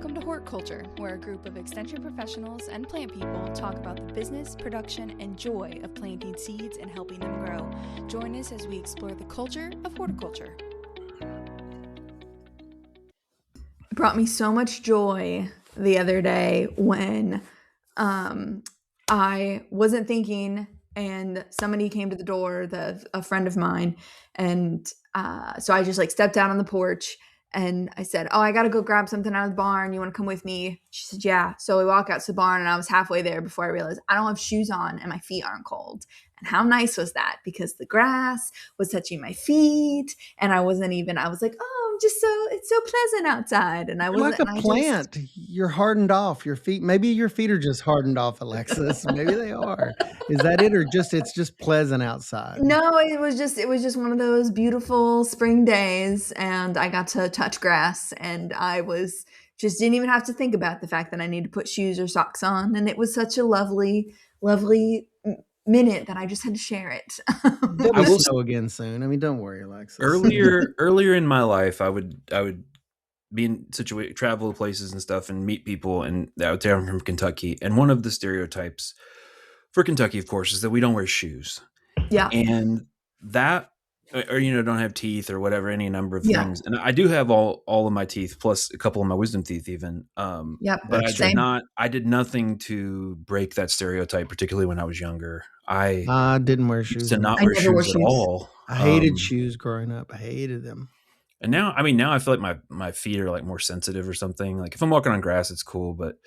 Welcome to Hort Culture, where a group of extension professionals and plant people talk about the business, production, and joy of planting seeds and helping them grow. Join us as we explore the culture of horticulture. It brought me so much joy the other day when I wasn't thinking and somebody came to the door, a friend of mine, and so I just stepped out on the porch. And I said, I got to go grab something out of the barn. You want to come with me? She said, yeah. So we walk out to the barn and I was halfway there before I realized I don't have shoes on and my feet aren't cold. And how nice was that? Because the grass was touching my feet and I was like, it's so pleasant outside. And You're like a plant. You're hardened off. Your feet, maybe your feet are just hardened off, Alexis. Maybe they are. Is that it? Or it's just pleasant outside? No, it was just one of those beautiful spring days and I got to touch grass and I didn't even have to think about the fact that I need to put shoes or socks on. And it was such a lovely, lovely minute that I just had to share it. I will snow again soon. I mean, don't worry, Alexis. Earlier in my life, I would be in travel places and stuff and meet people, and I would say I'm from Kentucky. And one of the stereotypes for Kentucky, of course, is that we don't wear shoes. Yeah. And that, or don't have teeth or whatever, any number of things. And I do have all of my teeth plus a couple of my wisdom teeth even. But I did nothing to break that stereotype, particularly when I was younger. I didn't wear shoes. To not wear shoes at all. I hated shoes growing up. I hated them. And now I feel like my feet are more sensitive or something. Like if I'm walking on grass, it's cool. But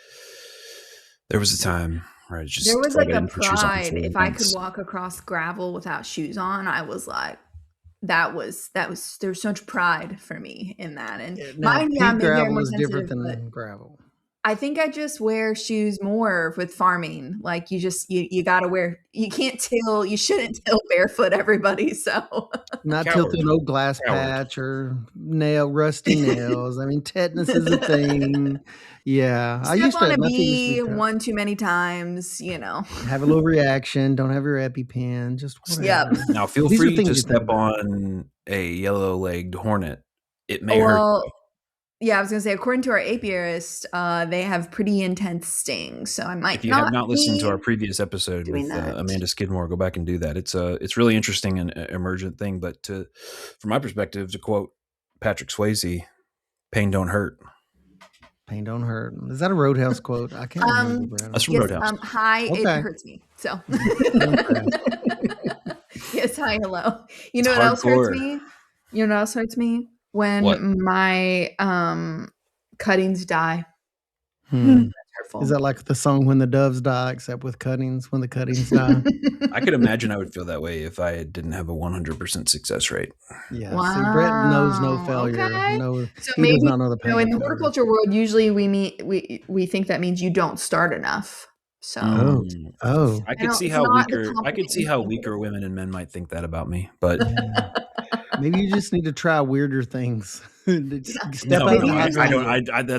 there was a time where there was a pride. If I could walk across gravel without shoes on, I was like, there's so much pride for me in that. And gravel is different than gravel. I think I just wear shoes more with farming. Like you gotta wear, you shouldn't till barefoot, everybody. So not till through no glass patch or rusty nails. I mean, tetanus is a thing. Yeah. I used to be one too many times, Have a little reaction. Don't have your EpiPen. Just whatever. Yeah. Now feel free to step on a yellow-legged hornet. It may hurt. Yeah, I was going to say, according to our apiarist, they have pretty intense stings. So I might If you have not listened to our previous episode with Amanda Skidmore, go back and do that. It's really interesting and emergent thing. But from my perspective, to quote Patrick Swayze, pain don't hurt. Pain don't hurt. Is that a Roadhouse quote? I can't remember. That's from Roadhouse. Hi, okay. It hurts me. So yes, hi, hello. You know what else hurts me? When my cuttings die. That's hurtful. Is that like the song When the Doves Die, except with cuttings, when the cuttings die? I could imagine I would feel that way if I didn't have a 100% success rate. Yeah. Wow. See, Brett knows no failure. Okay. So he does not know the pain. In the horticulture world, usually we think that means you don't start enough. So I could see how weaker women and men might think that about me, but maybe you just need to try weirder things. That's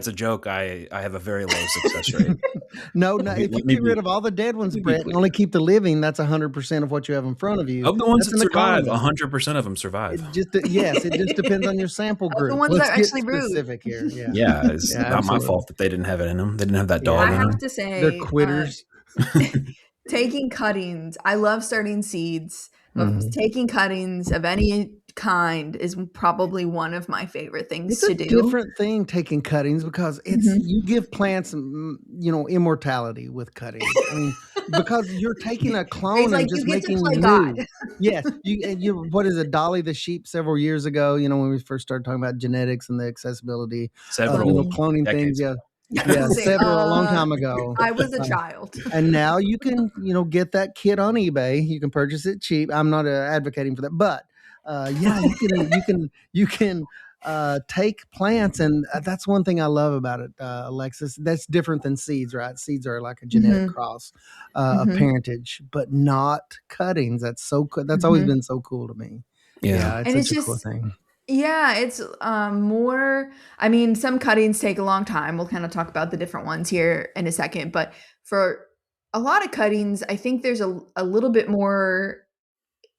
a joke. I have a very low success rate. No. If you get rid of all the dead ones, Brett, and only keep the living, that's 100% of what you have in front of you. Of the ones that survive, 100% of them survive. It just depends on your sample group. The ones that are actually specific here. Yeah, it's not my fault that they didn't have it in them. They didn't have that dog in them. I have to say, they're quitters. Taking cuttings. I love starting seeds. Taking cuttings of any kind is probably one of my favorite things to do. It's a different thing, taking cuttings, because you give plants, immortality with cuttings. I mean, because you're taking a clone and just making new. God. Yes, you. What is it, Dolly the sheep? Several years ago, when we first started talking about genetics and the accessibility, cloning things. Yeah. Yeah, several a long time ago. I was a child, and now you can, get that kit on eBay. You can purchase it cheap. I'm not advocating for that, but you can take plants, and that's one thing I love about it, Alexis. That's different than seeds, right? Seeds are like a genetic cross, a parentage, but not cuttings. That's so. That's always been so cool to me. Yeah, it's such a cool thing. Yeah, it's more, some cuttings take a long time. We'll kind of talk about the different ones here in a second. But for a lot of cuttings, I think there's a little bit more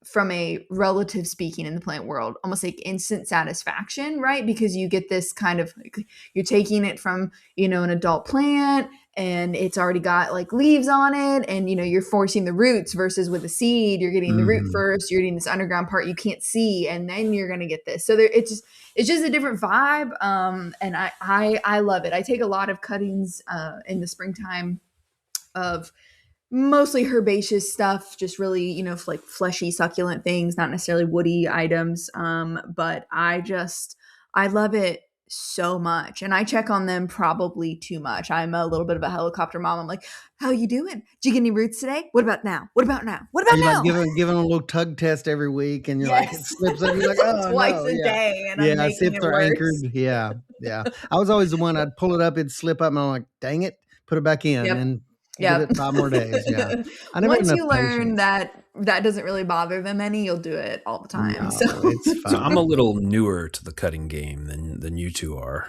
from a relative speaking in the plant world, almost like instant satisfaction, right? Because you get this kind of like, you're taking it from, an adult plant and it's already got like leaves on it, and you're forcing the roots, versus with a seed, you're getting the root first, you're getting this underground part you can't see, and then you're going to get this. So it's just a different vibe. And I love it. I take a lot of cuttings in the springtime of mostly herbaceous stuff, just really, like fleshy, succulent things, not necessarily woody items. But I love it so much. And I check on them probably too much. I'm a little bit of a helicopter mom. I'm like, how you doing? Did you get any roots today? What about now? What about now? What Are about you now? like giving a little tug test every week, and you're like, it slips up, you're like, oh twice no, a day, and yeah, I'm making sips it are worse. anchored. Yeah. I was always the one, I'd pull it up, it'd slip up, and I'm like, dang it, put it back in, and give it 5 more days. Yeah, I never had Once enough you learn patience. that doesn't really bother them any, you'll do it all the time. No, So it's So I'm a fine. little newer to the cutting game than you two are.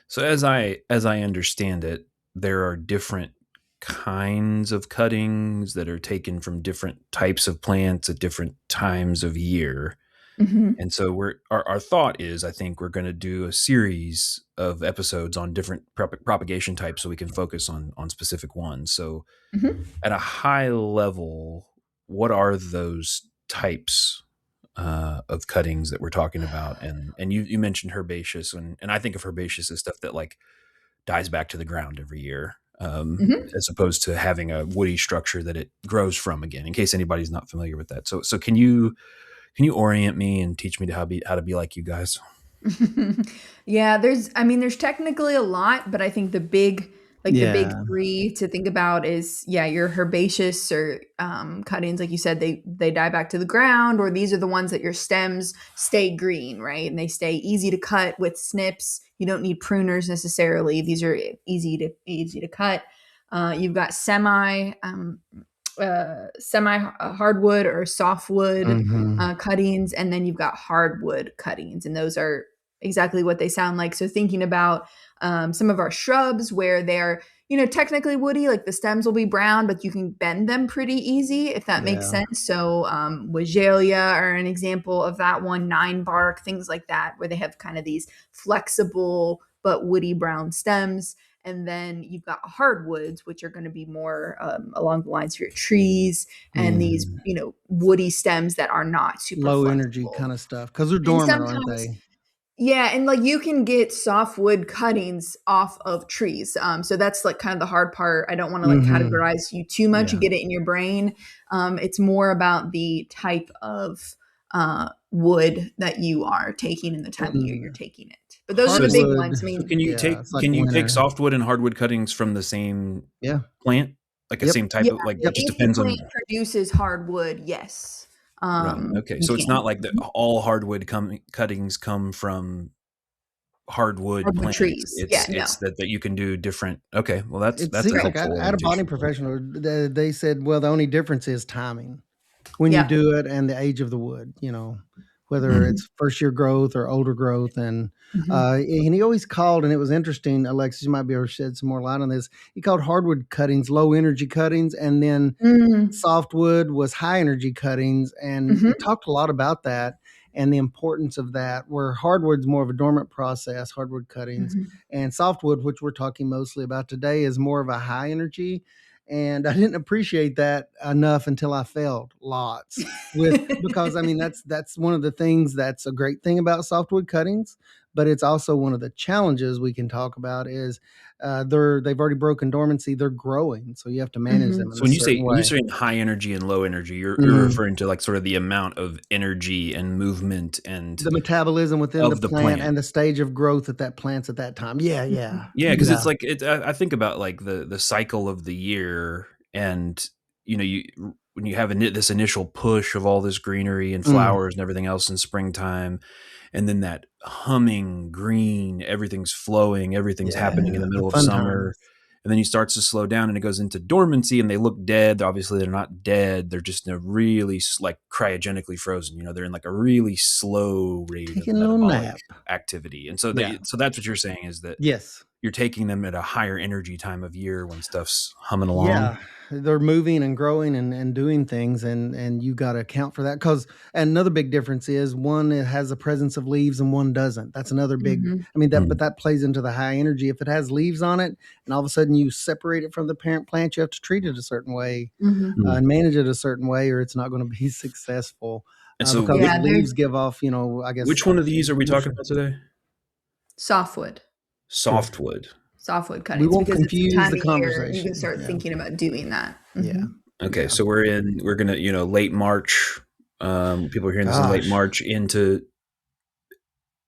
So as I understand it, there are different kinds of cuttings that are taken from different types of plants at different times of year. And so our thought is, I think we're going to do a series of episodes on different propagation types, so we can focus on specific ones. So at a high level, what are those types of cuttings that we're talking about? And you mentioned herbaceous, and I think of herbaceous as stuff that like dies back to the ground every year, as opposed to having a woody structure that it grows from again. In case anybody's not familiar with that, so can you orient me and teach me how to be like you guys? Yeah, there's technically a lot, but I think the big Yeah, three to think about is, yeah, your herbaceous or cuttings, like you said, they die back to the ground, or these are the ones that your stems stay green, right? And they stay easy to cut with snips. You don't need pruners necessarily. These are easy to cut. You've got semi hardwood or softwood cuttings, and then you've got hardwood cuttings, and those are exactly what they sound like. So thinking about some of our shrubs where they're technically woody, like the stems will be brown, but you can bend them pretty easy, if that makes yeah. sense. So Wagelia are an example of that one, 9-bark, things like that, where they have kind of these flexible but woody brown stems. And then you've got hardwoods, which are going to be more along the lines of your trees and these, Mm. woody stems that are not super Low energy flexible. kind of stuff, because they're And dormant, aren't sometimes, they? yeah, and like you can get softwood cuttings off of trees. So that's like kind of the hard part. I don't want to like categorize you too much. You Yeah. get it in your brain. It's more about the type of wood that you are taking and the time of year you're And taking it. But those are the big hardwood, ones. I So mean, yeah, it's like can you take winter. softwood and hardwood cuttings from the same Yeah. plant, like a Yep. same type yeah, of, like it just if the depends plant on. produces hardwood, yes, Right. Okay. you So it's not can. like all hardwood cuttings come from hardwood Hardwood plants. trees. Yeah, no. It's that you can do different. Okay. Well, It that's a seems Right. like I helpful had a botany orientation. professional, they said, well, the only difference is timing when you Yeah. do it, and the age of the wood, whether Mhm, it's first year growth or older growth. mhm. And he always called, and it was interesting, Alexis, you might be able to shed some more light on this. He called hardwood cuttings low energy cuttings, and then Mm, softwood was high energy cuttings. And he mhm, talked a lot about that and the importance of that, where hardwood's more of a dormant process, hardwood cuttings, mhm. and softwood, which we're talking mostly about today, is more of a high energy. And I didn't appreciate that enough until I failed lots with, because I mean that's one of the things that's a great thing about softwood cuttings, but it's also one of the challenges we can talk about is they've already broken dormancy, they're growing, so you have to manage them Mhm. in So a certain when you're way. saying high energy and low energy, you're Mm. referring to like sort of the amount of energy and movement and The metabolism within the of the plant plant. and the stage of growth that that plant's at that time. Yeah, yeah, Mhm. Yeah, because yeah. it's like I think about like the cycle of the year, and you when you have this initial push of all this greenery and Mm, flowers and everything else in springtime, and then that humming green, everything's flowing, everything's happening in yeah, the the middle of fun summer, times. and then you start to slow down and it goes into dormancy and they look dead. Obviously, they're not dead; they're just in a really like cryogenically frozen. They're in like a really slow rate of Taking a little metabolic. nap. activity. And so so that's what you're saying, is that yes, you're taking them at a higher energy time of year when stuff's humming along. yeah, they're moving and growing and doing things, and you got to account for that. Because another big difference is one, it has a presence of leaves and one doesn't. That's another big. Mhm. I mean that, but that plays into the high energy. If it has leaves on it, and all of a sudden you separate it from the parent plant, you have to treat it a certain way Mhm. and manage it a certain way, or it's not going to be successful. And so Because Yeah, the leaves give off, I guess. which one of these are we talking about today? Softwood. Softwood. Softwood We cuttings, won't because it's the confuse time the of year you can conversation. start thinking about doing that. Yeah. Okay, Yeah. so we're gonna, late March. People are hearing this in late Gosh. March into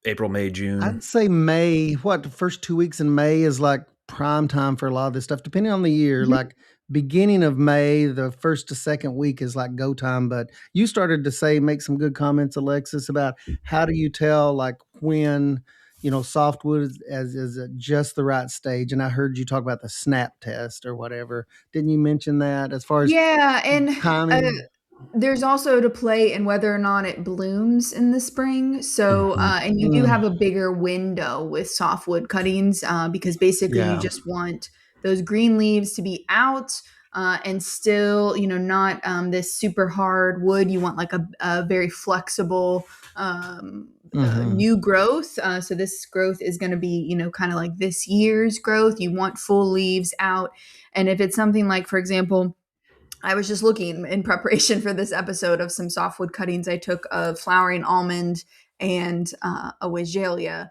April, May, June. I'd say May. The first 2 weeks in May is like prime time for a lot of this stuff, depending on the year. Mhm. Like beginning of May, the first to second week is like go time. But you started to make some good comments, Alexis, about how do you tell like when softwood is at just the right stage. And I heard you talk about the snap test or whatever. Didn't you mention that as far as Yeah, and timing? there's also to play in whether or not it blooms in the spring. So, Mhm. and you do have a bigger window with softwood cuttings, because basically you Yeah. just want those green leaves to be out, and still, not this super hard wood. You want like a very flexible Mhm. new growth. So this growth is going to be, kind of like this year's growth. You want full leaves out. And if it's something like, for example, I was just looking in preparation for this episode of some softwood cuttings I took of flowering almond and a Wigelia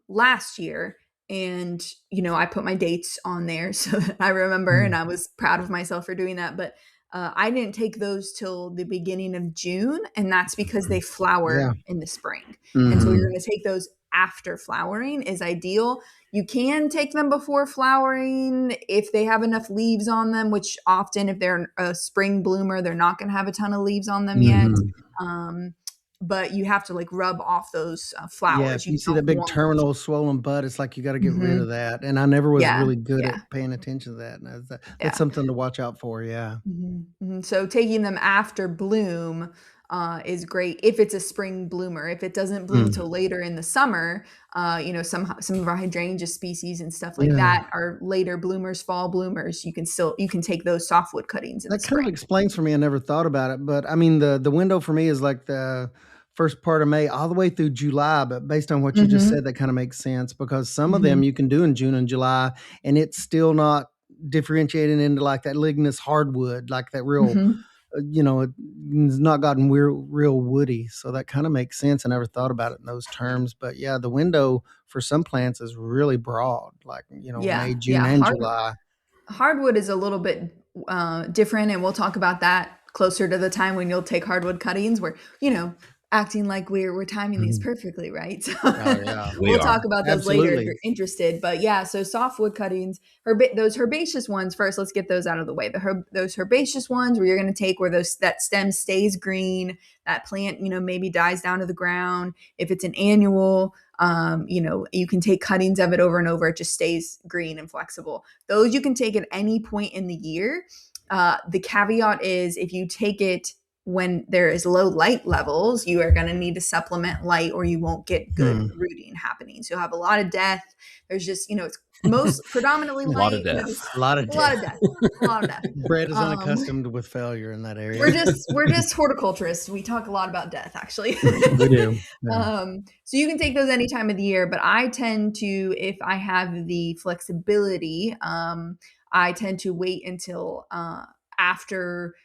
last year. And, I put my dates on there so that I remember, and I was proud of myself for doing that. But I didn't take those till the beginning of June, and that's because they Yeah. flower in the spring. And so you're Mhm. going to take those after flowering is ideal. You can take them before flowering if they have enough leaves on them, which often, if they're a spring bloomer, they're not going to have a ton of leaves on them yet. Mhm. Um, but you have to like rub off those Yeah, flowers. if You you see that don't big want. terminal swollen bud, it's like you gotta get rid Mhm. of that, and I never was Yeah, really good yeah, at paying attention to that, and that's yeah. something to watch out for, yeah. So taking them after bloom is great if it's a spring bloomer. If it doesn't bloom Mm. till later in the summer, some of our hydrangea species and stuff like Yeah. that are later bloomers, fall bloomers. You can take those softwood cuttings in the That kind of spring. explains for me, I never thought about it, but, I mean, the window for me is, like, the first part of May all the way through July, but based on what you just Hmm. said, that kinda makes sense because some of them Hmm. you can do in June and July, and it's still not differentiating into, like, that lignous hardwood, like that real Hmm. it's not gotten real woody, so that kinda makes sense. I never thought about it in those terms, but yeah, the window for some plants is really broad, like, Yeah, May, June, yeah. and July. Hardwood is a little bit different, and we'll talk about that closer to the time when you'll take hardwood cuttings. We're, acting like we're timing these Mhm. perfectly, right? So Oh, yeah. We we'll talk are. about those later if Absolutely. you're interested. But yeah, so softwood cuttings, those herbaceous ones first. Let's get those out of the way. Those herbaceous ones where you're going to take where that stem stays green, that plant, maybe dies down to the ground. If it's an annual, you can take cuttings of it over and over. It just stays green and flexible. Those you can take at any point in the year. The caveat is if you take it when there is low light levels, you are going to need to supplement light or you won't get good Hmm. rooting happening. So you'll have a lot of death. There's just, it's most predominantly A lot of light, but death. it's A lot of a lot of death. death, a lot of death. Brett is Um, unaccustomed with failure in that area. we're just horticulturists. We talk a lot about death, actually. We do. Yeah. So you can take those any time of the year, but I tend to, if I have the flexibility, I tend to wait until after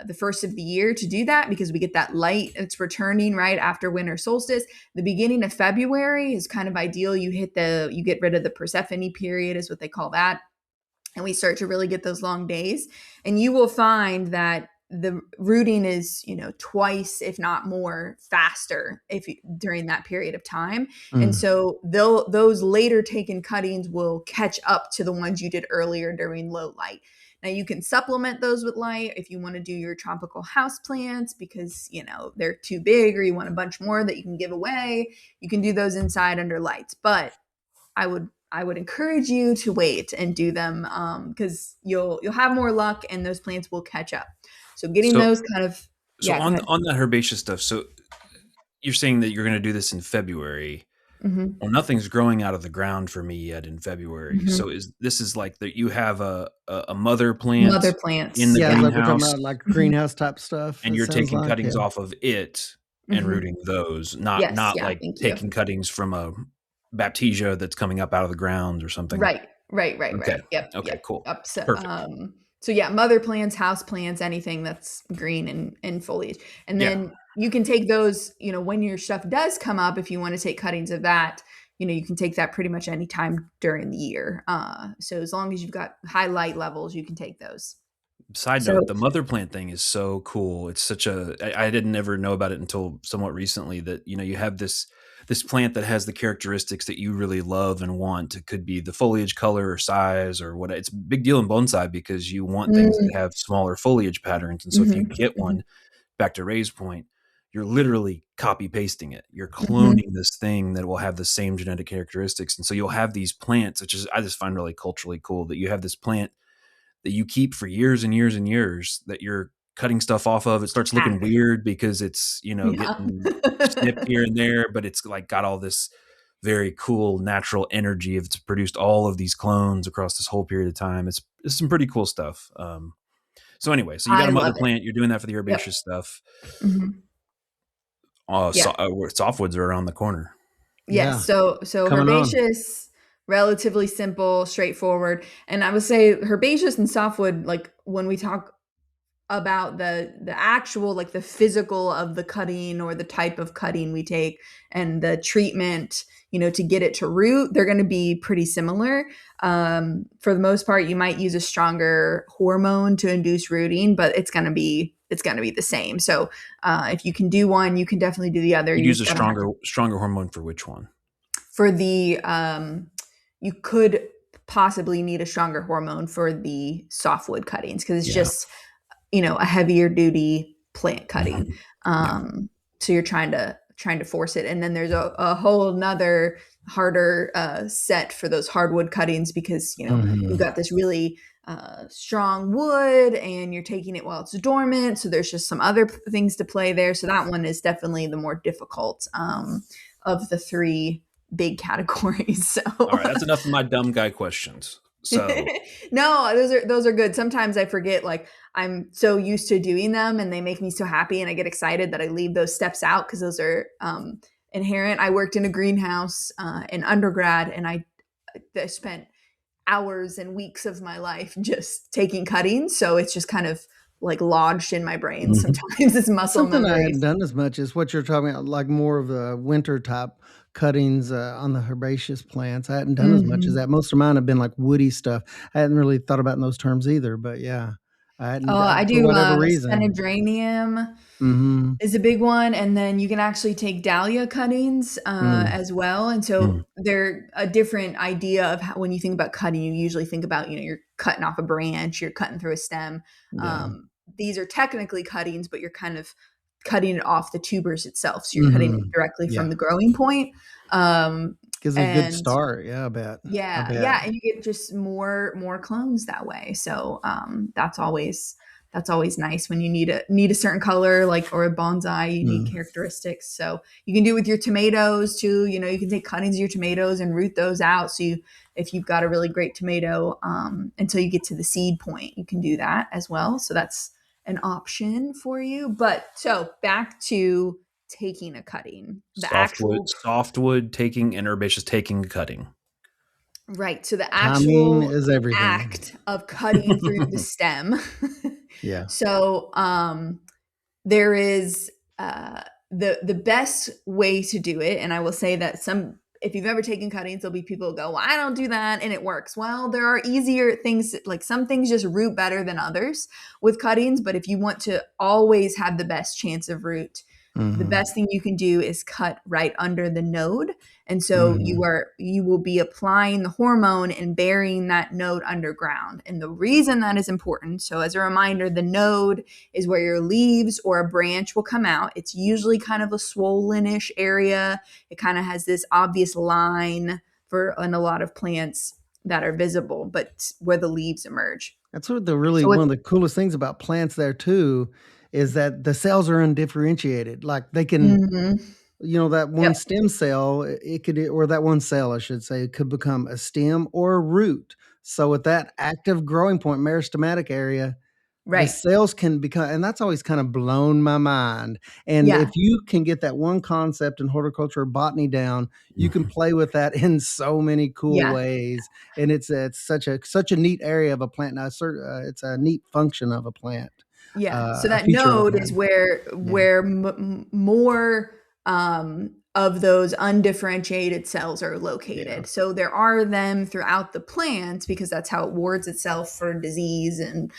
the first of the year to do that because we get that light. It's returning right after winter solstice. The beginning of February is kind of ideal. You get rid of the Persephone period, is what they call that, and we start to really get those long days. And you will find that the rooting is, twice, if not more, faster during that period of time. And Mm. so those later taken cuttings will catch up to the ones you did earlier during low light. Now you can supplement those with light if you want to do your tropical house plants because, they're too big or you want a bunch more that you can give away. You can do those inside under lights. But I would encourage you to wait and do them because you'll have more luck and those plants will catch up. So getting So those kind of so yeah, go ahead. on that herbaceous stuff, so you're saying that you're going to do this in February. Mhm. Well, nothing's growing out of the ground for me yet in February. So Mhm. this is like that you have a mother plant Mother in plants. the Yeah, it's Yep. like we're talking greenhouse, about like Mhm. greenhouse type stuff, and it you're sounds taking like, cuttings yeah. off of it and Mhm. rooting those, not Yes, not yeah, like thank you. taking cuttings from a baptisia that's coming up out of the ground or something. Right, right, right, Okay. right. Yep, Okay, yep, cool. yep. So, Perfect. so yeah, mother plants, house plants, anything that's green and foliage. And Yeah. then you can take those, when your stuff does come up, if you want to take cuttings of that, you can take that pretty much any time during the year. So as long as you've got high light levels, you can take those. Side So, note, the mother plant thing is so cool. It's such I didn't ever know about it until somewhat recently that, you have this plant that has the characteristics that you really love and want. It could be the foliage color or size or what. It's a big deal in bonsai because you want things that mm, have smaller foliage patterns. And so if you mhm, get mhm, one, back to Ray's point, you're literally copy pasting it. You're mhm. cloning this thing that will have the same genetic characteristics. And so you'll have these plants, which is I just find really culturally cool that you have this plant that you keep for years and years and years that you're cutting stuff off of. It starts looking Hack. weird because it's, Yeah. getting snipped here and there, but it's like got all this very cool natural energy. It's produced all of these clones across this whole period of time. It's some pretty cool stuff. So anyway, so you got I a mother love it. plant. You're doing that for the Yep. herbaceous stuff. Mhm. Yeah. Softwoods are around the corner. Yes. Yeah, So coming on. herbaceous, relatively simple, straightforward. And I would say herbaceous and softwood, like when we talk about the actual, like the physical of the cutting or the type of cutting we take and the treatment, to get it to root, they're going to be pretty similar. For the most part, you might use a stronger hormone to induce rooting, but it's going to be the same. So if you can do one, you can definitely do the other. You'd You use just a got to have stronger hormone for which one? for the you could possibly need a stronger hormone for the softwood cuttings because it's Yeah. just a heavier duty plant cutting. Mhm. Yeah. So you're trying to force it, and then there's a whole nother harder set for those hardwood cuttings because you've Mhm. got this really strong wood and you're taking it while it's dormant, so there's just some other things to play there. So that one is definitely the more difficult of the three big categories. So All right, that's enough of my dumb guy questions. So no, those are good. Sometimes I forget, like I'm so used to doing them and they make me so happy and I get excited that I leave those steps out because those are inherent. I worked in a greenhouse in undergrad and I spent hours and weeks of my life just taking cuttings. So it's just kind of like lodged in my brain. Mhm. Sometimes it's muscle Something I memory. hadn't done as much is what you're talking about, like more of the winter type cuttings, on the herbaceous plants. I hadn't done as much as Mhm. that. Most of mine have been like woody stuff. I hadn't really thought about it in those terms either, but yeah, I hadn't, I for do whatever reason. Sphenodrenium Mhm. is a big one, and then you can actually take dahlia cuttings Mm. as well. And so mm, they're a different idea of how, when you think about cutting, you usually think about you're cutting off a branch, you're cutting through a stem. Yeah. These are technically cuttings, but you're kind of cutting it off the tubers itself, so you're cutting it Mhm. directly Yeah. from the growing point. Gives it a good And start. Yeah, I bet. I yeah, bet. yeah, and you get just more clones that way. So that's always nice when you need a certain color, like, or a bonsai, you need Mm. characteristics. So you can do it with your tomatoes too. You can take cuttings of your tomatoes and root those out. So if you've got a really great tomato, until you get to the seed point, you can do that as well. So that's an option for you. But so back to taking a cutting, the actual. softwood taking and herbaceous taking cutting. Right. So the Timing actual is everything. act of cutting through the stem. Yeah. So there is the best way to do it, and I will say that if you've ever taken cuttings, there'll be people who go, "Well, I don't do that," and it works. Well, there are easier things, like some things just root better than others with cuttings, but if you want to always have the best chance of root, the Mhm. best thing you can do is cut right under the node. And so Mhm. you will be applying the hormone and burying that node underground. And the reason that is important, so as a reminder, the node is where your leaves or a branch will come out. It's usually kind of a swollenish area. It kind of has this obvious line in a lot of plants that are visible, but where the leaves emerge. That's what the really So one it's of the coolest things about plants there too, is that the cells are undifferentiated. Like they can mhm. that one stem cell, it could, or that one cell, I should say, it could become a stem or a root. So at that active growing point, meristematic area, the Right. cells can become, and that's always kind of blown my mind. And Yeah. if you can get that one concept in horticulture or botany down, you can play with that in so many cool Yeah. ways. And it's such a neat area of a plant. Now, it's a neat function of a plant. Yeah. So A that feature of a node plant. is where Yeah. more of those undifferentiated cells are located. Yeah. So there are them throughout the plant because that's how it wards itself for disease and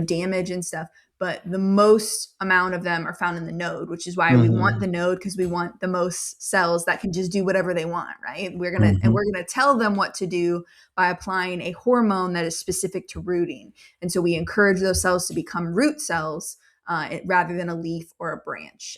damage and stuff. But the most amount of them are found in the node, which is why we want the node, because we want the most cells that can just do whatever they want, right? We're gonna tell them what to do by applying a hormone that is specific to rooting. And so we encourage those cells to become root cells rather than a leaf or a branch.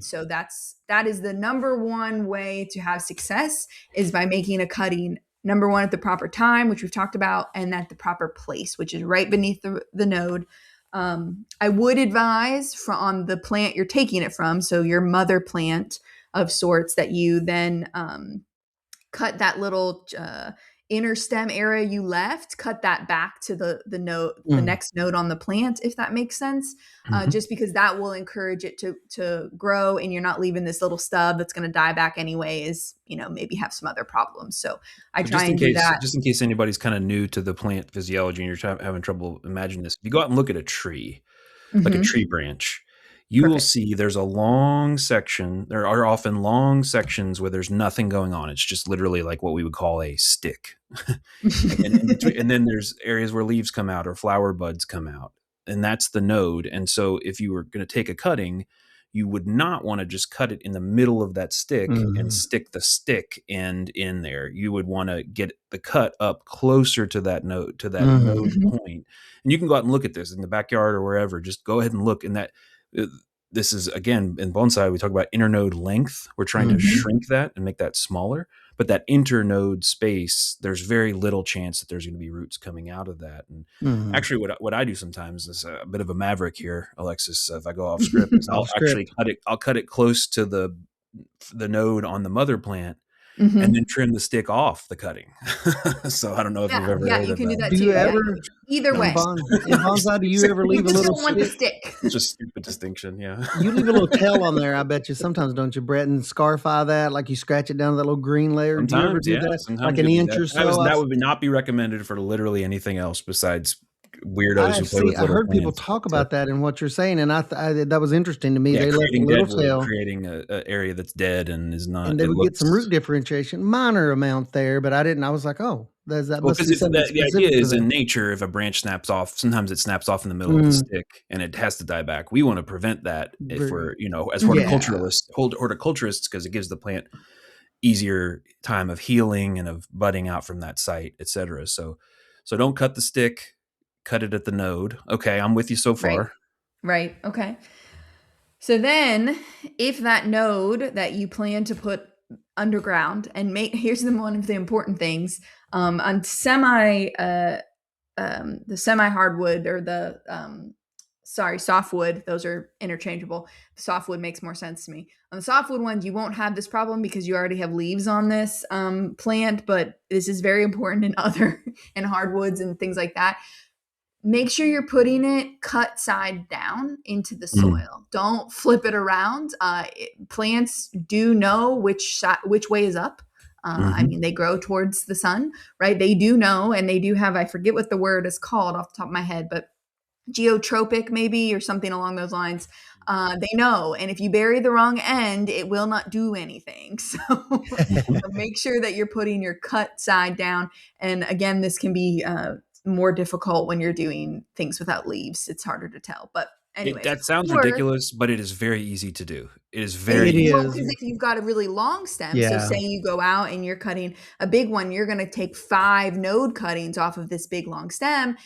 So that is the number one way to have success, is by making a cutting, number one, at the proper time, which we've talked about, and at the proper place, which is right beneath the node. I would advise on the plant you're taking it from, so your mother plant of sorts, that you then cut that little inner stem area you left, cut that back to the node, the next node on the plant, if that makes sense. Just because that will encourage it to grow, and you're not leaving this little stub that's going to die back anyways, maybe have some other problems. So I try and do that. Just in case anybody's kind of new to the plant physiology and you're having trouble imagining this, if you go out and look at a tree, like a tree branch, you will see there's a long section. There are often long sections where there's nothing going on. It's just literally like what we would call a stick. and then there's areas where leaves come out or flower buds come out, and that's the node. And so if you were going to take a cutting, you would not want to just cut it in the middle of that stick and stick the stick end in there. You would want to get the cut up closer to that node, node point. And you can go out and look at this in the backyard or wherever. Just go ahead and look. And that this is, again, in bonsai, we talk about internode length. We're trying to shrink that and make that smaller. But that internode space, there's very little chance that there's going to be roots coming out of that. And actually, what I do sometimes is a bit of a maverick here, Alexis. If I go off script, is I'll actually cut it close to the node on the mother plant, and then trim the stick off the cutting. So I don't know if you've ever heard you of can that. do that Do too. you ever, either way, in bonsai, do you ever leave a little don't want the stick? It's just stupid distinction, yeah. You leave a little tail on there, I bet you. Sometimes, don't you, Brett? And scarify that, like you scratch it down to that little green layer. Sometimes, do you ever do that? Sometimes like an inch or so. That would not be recommended for literally anything else besides weirdos who play with little I heard people plants. talk about that in what you're saying, and I that was interesting to me. Yeah, they left a little tail, creating an area that's dead and is not. And they would get some root differentiation, minor amount there, but I didn't. I was like, oh, that must be something the idea is in nature, if a branch snaps off, sometimes it snaps off in the middle of the stick and it has to die back. We want to prevent that if we're, as horticulturists, because it gives the plant easier time of healing and of budding out from that site, etc. So don't cut the stick. Cut it at the node. Okay, I'm with you so far. Right. Okay. So then, if that node that you plan to put underground and here's one of the important things on the semi hardwood or the softwood, those are interchangeable. The softwood makes more sense to me. On the softwood ones, you won't have this problem because you already have leaves on this plant, but this is very important in other and hardwoods and things like that. Make sure you're putting it cut side down into the soil. Don't flip it around. Plants do know which way is up. I mean, they grow towards the sun, right? They do know, and they do have, I forget what the word is called off the top of my head, but geotropic maybe, or something along those lines. They know. And if you bury the wrong end, it will not do anything. So make sure that you're putting your cut side down. And again, this can be more difficult when you're doing things without leaves. It's harder to tell, but anyway, that sounds ridiculous, but it is very easy to do. It is very easy. Because if you've got a really long stem, so say you go out and you're cutting a big one, you're going to take 5 node cuttings off of this big long stem,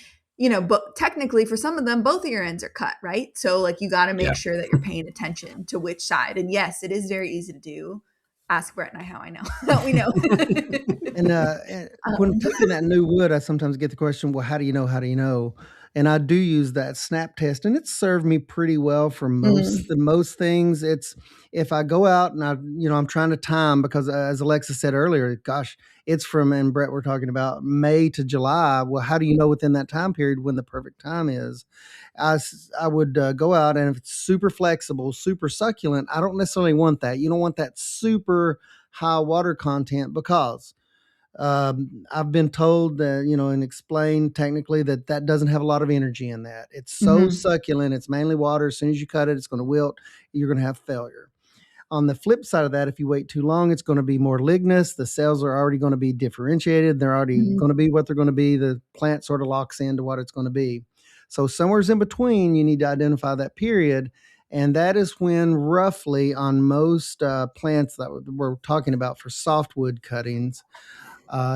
but technically for some of them, both of your ends are cut, right? So like you got to make sure that you're paying attention to which side. And yes, it is very easy to do. Ask Brett and I how I know. How we know. And when picking that new wood, I sometimes get the question, well, how do you know? How do you know? and I do use that snap test, and it's served me pretty well for Mm. most things. It's if I go out and I'm trying to time because as Alexa said earlier, gosh, it's from, and Brett, we're talking about May to July. Well, how do you know within that time period when the perfect time is? I would go out, and if it's super flexible, super succulent, I don't necessarily want that. You don't want that super high water content because I've been told that, and explained technically that that doesn't have a lot of energy in that. It's so Mhm. succulent. It's mainly water. As soon as you cut it, it's going to wilt. You're going to have failure. On the flip side of that, if you wait too long, it's going to be more lignous. The cells are already going to be differentiated. They're already Mhm. going to be what they're going to be. The plant sort of locks into what it's going to be. So somewhere's in between, you need to identify that period. And that is when roughly on most plants that we're talking about for softwood cuttings,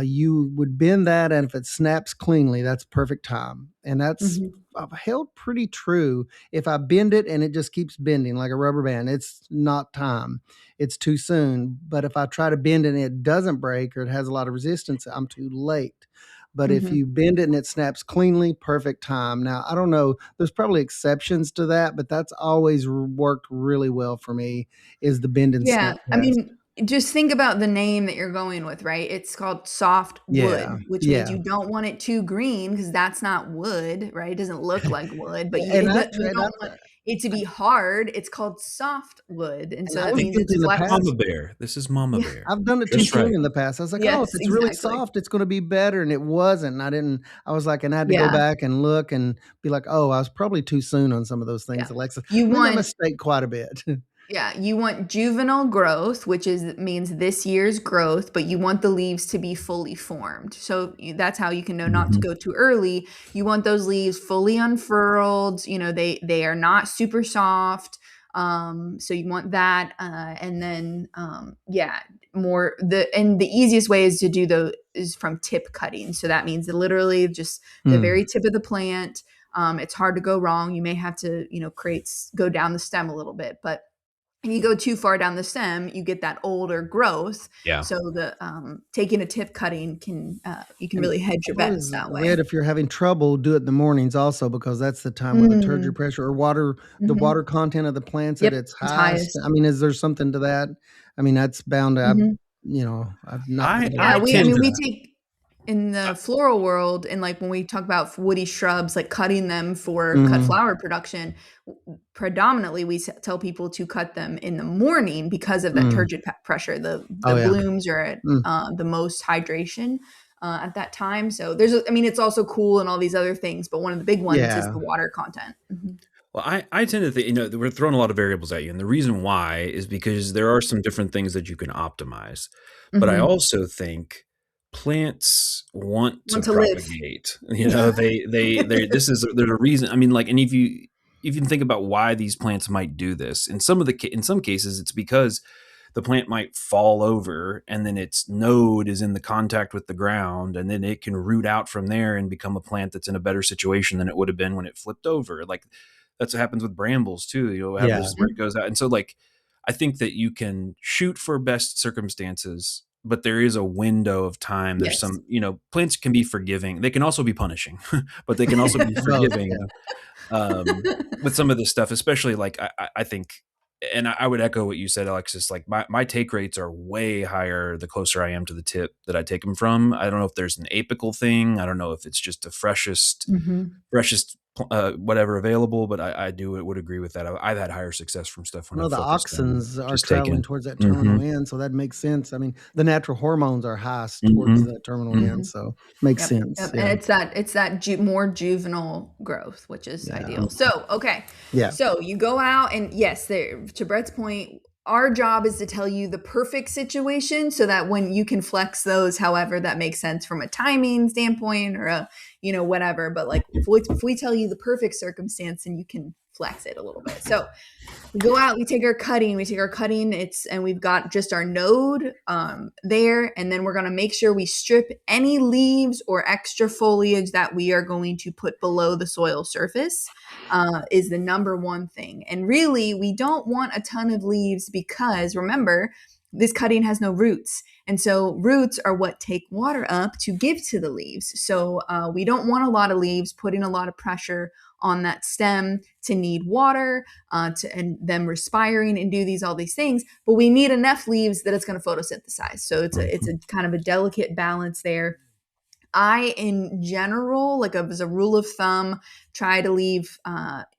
you would bend that, and if it snaps cleanly, that's perfect time. And that's Mhm. I've held pretty true. If I bend it and it just keeps bending like a rubber band, it's not time. It's too soon. But if I try to bend it and it doesn't break or it has a lot of resistance, I'm too late. But if Mhm. you bend it and it snaps cleanly, perfect time. Now, I don't know, there's probably exceptions to that, but that's always worked really well for me is the bend and Yeah, snap I test. mean, just think about the name that you're going with, right? It's called Yeah. softwood, which means Yeah. you don't want it too green because that's not wood, right? It doesn't look like wood, but And I you tried. don't want it to be hard. It's called softwood, and And so I that was means guilty it's in the Mama past. flexible. bear. This is Mama Yeah. bear. I've done it too Just soon right. in the past. I was like, "Oh, if Yes, it's really exactly. soft, it's gonna be better," and it wasn't, and I was like, and I had to go Yeah, back and look and be like, "Oh, I was probably too soon on some of those things, yeah. Alexa." You I made that want mistake quite a bit. Yeah, you want juvenile growth, which is means this year's growth, but you want the leaves to be fully formed. So that's how you can know not to Mhm. go too early. You want those leaves fully unfurled. They are not super soft. So you want that, and then yeah, the easiest way is to do the is from tip cutting. So that means that literally just the Mm. very tip of the plant. It's hard to go wrong. You may have to go down the stem a little bit, but if you go too far down the stem, you get that older growth. Yeah. So the taking a tip cutting you can And really hedge your I've bets always that way. read if you're having trouble, do it in the mornings also because that's the time where the turgid Mm, pressure or the water mhm. content of the plant's at Yep, its it's highest. highest. I mean, is there something to that? I mean, that's bound to Mhm. I've not been I able to Yeah, I I tend mean, test to we that. take in the floral world, and like when we talk about woody shrubs, like cutting them for cut Mhm. flower production, predominantly we tell people to cut them in the morning because of that Mm. turgid pressure. The Oh, yeah. blooms are at Mm. the most hydration at that time. So I mean, it's also cool and all these other things, but one of the big ones is Yeah. the water content. Mhm. Well, I tend to think, that we're throwing a lot of variables at you, and the reason why is because there are some different things that you can optimize. But I Mhm. also think plants want to Want to live. propagate. There's a reason. I mean, like, and if you think about why these plants might do this, in some cases, it's because the plant might fall over and then its node is in the contact with the ground and then it can root out from there and become a plant that's in a better situation than it would have been when it flipped over. Like that's what happens with brambles too. You'll have Yeah. this where it goes out. And so like I think that you can shoot for best circumstances, but there is a window of time. There's Yes. some, plants can be forgiving. They can also be punishing, but they can also be Both, forgiving yeah. with some of this stuff, especially like I think, and I would echo what you said, Alexis. Like my take rates are way higher the closer I am to the tip that I take them from. I don't know if there's an apical thing. I don't know if it's just the Mhm. freshest whatever available, but I would agree with that. I've had higher success from stuff when Well, I've the focused on auxins are just traveling taking. towards that Hmm. terminal end, so that makes sense. I mean, the natural hormones are highest towards Hmm. that terminal Hmm. end, Mhm. so makes Yep, sense. yep, and Yeah. it's that more juvenile growth, which is Yeah. ideal. So, okay. Yeah. So, you go out and yes, there to Brett's point, our job is to tell you the perfect situation so that when you can flex those however that makes sense from a timing standpoint or whatever, but like if we tell you the perfect circumstance then you can flex it a little bit. So, we go out, we take our cutting, and we've got just our node there, and then we're going to make sure we strip any leaves or extra foliage that we are going to put below the soil surface is the number one thing. And really, we don't want a ton of leaves because remember, this cutting has no roots. And so roots are what take water up to give to the leaves. So we don't want a lot of leaves putting a lot of pressure on that stem to need water, and them respiring and do all these things. But we need enough leaves that it's going to photosynthesize. So it's a kind of a delicate balance there. I, in general, like as a rule of thumb, try to leave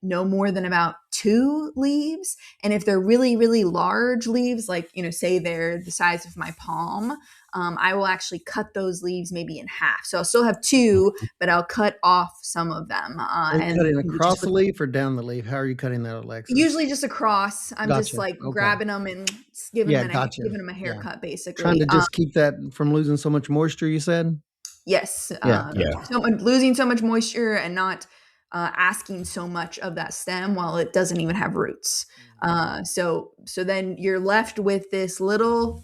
no more than about 2 leaves. And if they're really, really large leaves, like, say they're the size of my palm, I will actually cut those leaves maybe in half. So I'll still have 2, but I'll cut off some of them. Are you cutting across the leaf or down the leaf? How are you cutting that, Alexis? Usually just across. I'm Gotcha. just like grabbing them and giving them a haircut, basically. Trying to just keep that from losing so much moisture, you said? Yes. Losing so much moisture and not asking so much of that stem while it doesn't even have roots. So then you're left with this little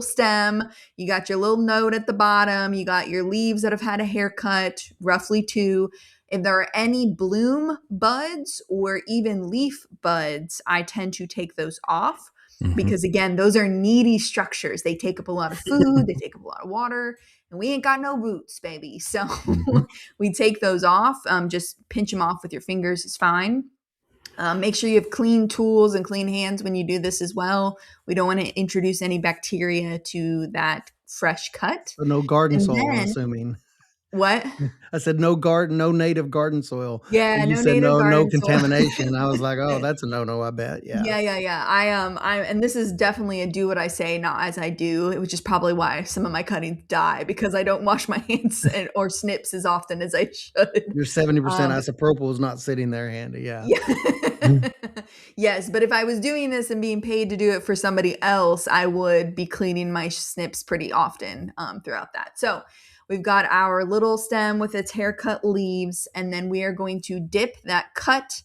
stem. You got your little node at the bottom. You got your leaves that have had a haircut, roughly 2. If there are any bloom buds or even leaf buds, I tend to take those off. Because again, those are needy structures. They take up a lot of food, they take up a lot of water, and we ain't got no roots, baby. So we take those off. Just pinch them off with your fingers is fine. Make sure you have clean tools and clean hands when you do this as well. We don't want to introduce any bacteria to that fresh cut. So no garden soil, I'm assuming. What? I said no native garden soil. Yeah, and you no said native garden no contamination. I was like, oh, that's a no, I bet. Yeah. Yeah. And this is definitely a do what I say, not as I do, which is probably why some of my cuttings die, because I don't wash my hands or snips as often as I should. Your 70% isopropyl is not sitting there handy. Yeah. Yes, but if I was doing this and being paid to do it for somebody else, I would be cleaning my snips pretty often throughout that. So we've got our little stem with its haircut leaves, and then we are going to dip that cut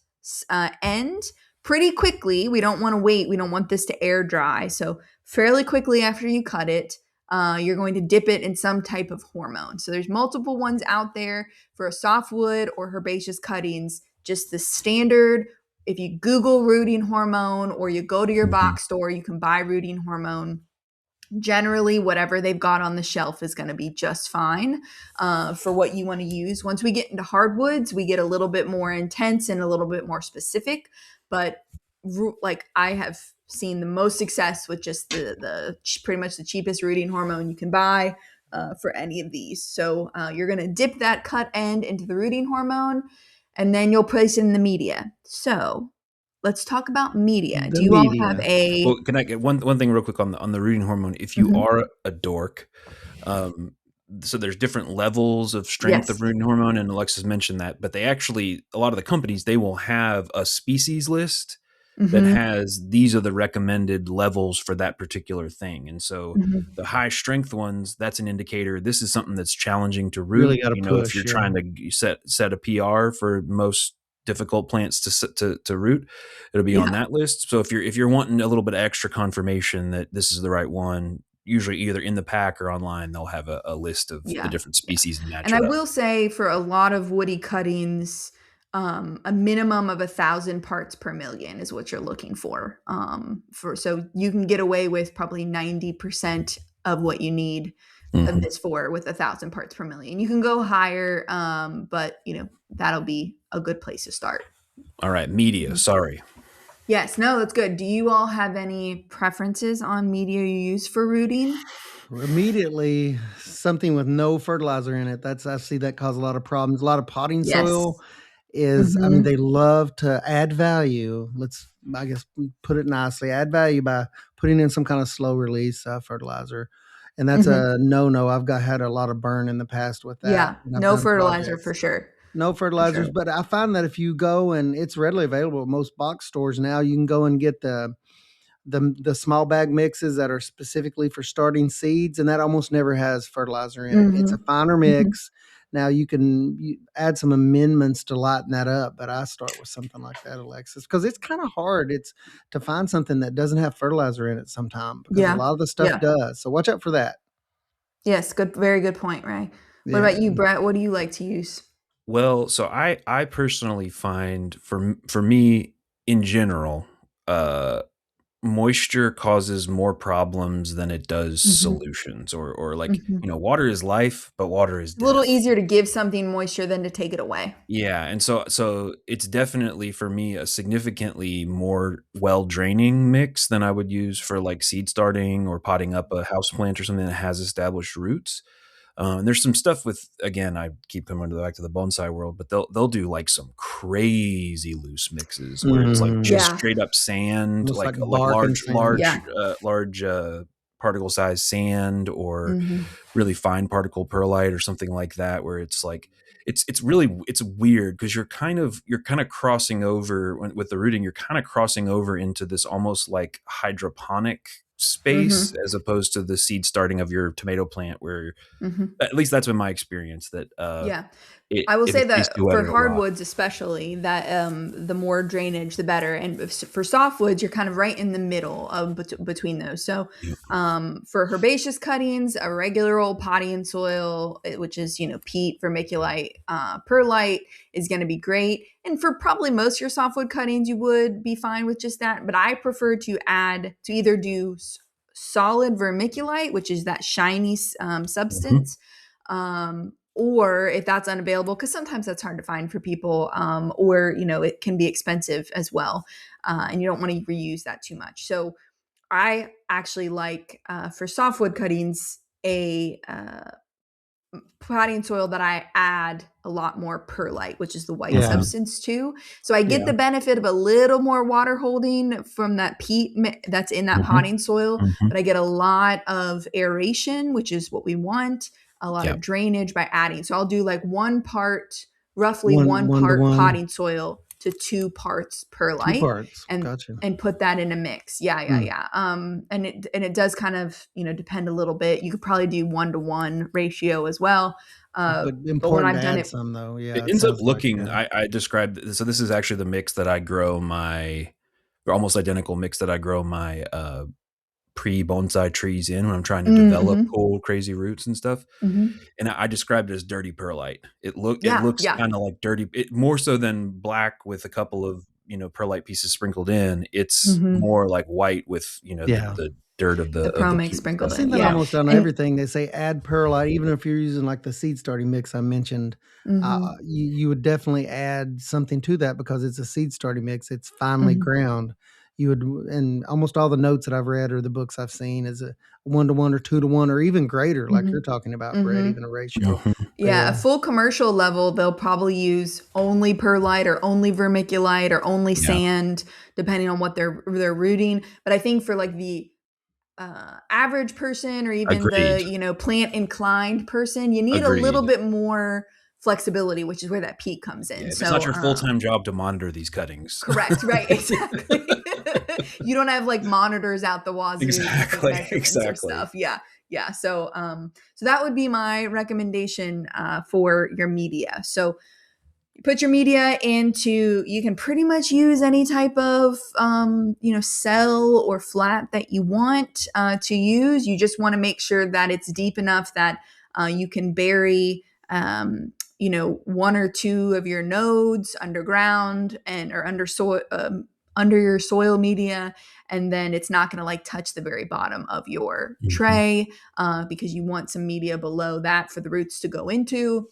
end pretty quickly. We don't want to wait. We don't want this to air dry. So fairly quickly after you cut it, you're going to dip it in some type of hormone. So there's multiple ones out there for a softwood or herbaceous cuttings. Just the standard, if you Google rooting hormone or you go to your box store, you can buy rooting hormone. Generally, whatever they've got on the shelf is going to be just fine for what you want to use. Once we get into hardwoods, we get a little bit more intense and a little bit more specific. But like I have seen the most success with just the pretty much the cheapest rooting hormone you can buy for any of these. So you're going to dip that cut end into the rooting hormone, and then you'll place it in the media. So let's talk about media. Do you all have a? Well, can I get one thing real quick on the rooting hormone? If you are a dork, so there's different levels of strength of rooting hormone, and Alexis mentioned that. But they actually, a lot of the companies, they will have a species list that has these are the recommended levels for that particular thing. And so the high strength ones, that's an indicator this is something that's challenging to root. Really got to push. If you're trying to set a PR for most difficult plants to root, it'll be on that list. So if you're wanting a little bit of extra confirmation that this is the right one, usually either in the pack or online, they'll have a list of the different species and match. And I will say for a lot of woody cuttings, a minimum of 1,000 parts per million is what you're looking for. So you can get away with probably 90% of what you need of this for with 1,000 parts per million. You can go higher, but that'll be a good place to start. All right, media. Sorry. Yes, no, that's good. Do you all have any preferences on media you use for rooting? Immediately, something with no fertilizer in it. I see that cause a lot of problems. A lot of potting soil is, I mean, they love to add value. Let's, I guess, put it nicely, add value by putting in some kind of slow release fertilizer. And that's a no. I've had a lot of burn in the past with that. Yeah, no fertilizer for sure. No fertilizers, but I find that if you go, and it's readily available at most box stores now, you can go and get the small bag mixes that are specifically for starting seeds, and that almost never has fertilizer in it. It's a finer mix. Now you add some amendments to lighten that up, but I start with something like that, Alexis, because it's kind of hard. It's to find something that doesn't have fertilizer in it sometimes, because a lot of the stuff does. So watch out for that. Yes, good, very good point, Ray. What about you, Brett? What do you like to use? Well, so I personally find for me in general, moisture causes more problems than it does solutions, or like, water is life, but water is a little death. easier to give something moisture than to take it away. Yeah, and so it's definitely for me a significantly more well draining mix than I would use for like seed starting or potting up a house plant or something that has established roots. And there's some stuff with, again, I keep coming back to the bonsai world, but they'll do like some crazy loose mixes where it's like just straight up sand, Almost like like bark and sand. large particle size sand, or really fine particle perlite or something like that, where it's like it's weird because you're kind of crossing over with the rooting. You're kind of crossing over into this almost like hydroponic space as opposed to the seed starting of your tomato plant, where at least that's been my experience, that I will say it stays that too wet, for it'll rot. hardwoods especially, that the more drainage the better, and for softwoods you're kind of right in the middle of between those. So for herbaceous cuttings, a regular old potting soil, which is peat, vermiculite, perlite, is going to be great. And for probably most of your softwood cuttings you would be fine with just that, but I prefer to either do solid vermiculite, which is that shiny substance, or if that's unavailable, because sometimes that's hard to find for people, or it can be expensive as well, and you don't want to reuse that too much. So I actually like, for softwood cuttings, a potting soil that I add a lot more perlite, which is the white substance too. So I get the benefit of a little more water holding from that peat that's in that potting soil, but I get a lot of aeration, which is what we want, a lot of drainage by adding. So I'll do like roughly one part potting soil to 2 parts perlite. 2 parts. And Gotcha. and put that in a mix. Yeah. And it does kind of, depend a little bit. You could probably do 1-to-1 ratio as well. But But when I've to done add it, some though. Yeah. It ends up looking, I described, so this is actually the mix that I grow my, or almost identical mix that I grow my pre-bonsai trees in when I'm trying to develop cool, crazy roots and stuff. And I described it as dirty perlite. It looks kind of like dirty, more so than black with a couple of perlite pieces sprinkled in. It's more like white with the dirt of the promic sprinkled I've seen that almost on everything. They say add perlite, even if you're using like the seed starting mix I mentioned. You would definitely add something to that because it's a seed starting mix. It's finely ground. You would, and almost all the notes that I've read or the books I've seen is a 1-to-1 or 2-to-1 or even greater, like you're talking about, Brett, even a ratio. Yeah, a full commercial level, they'll probably use only perlite or only vermiculite or only sand, depending on what they're rooting. But I think for like the average person, or even the plant inclined person, you need a little bit more flexibility, which is where that peat comes in. It's not your full-time job to monitor these cuttings. Correct, right, exactly. You don't have like monitors out the wazoo. Exactly. Stuff. Yeah. So that would be my recommendation for your media. So you put your media into, you can pretty much use any type of cell or flat that you want to use. You just want to make sure that it's deep enough that you can bury 1 or 2 of your nodes underground or under your soil media, and then it's not going to like touch the very bottom of your tray, because you want some media below that for the roots to go into.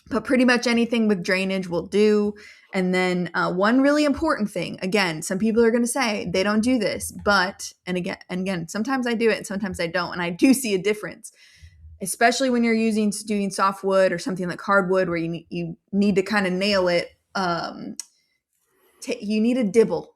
But pretty much anything with drainage will do. And then one really important thing, again, some people are going to say they don't do this, but and again, sometimes I do it and sometimes I don't, and I do see a difference, especially when you're doing softwood or something like hardwood, where you need to kind of nail it. You need a dibble.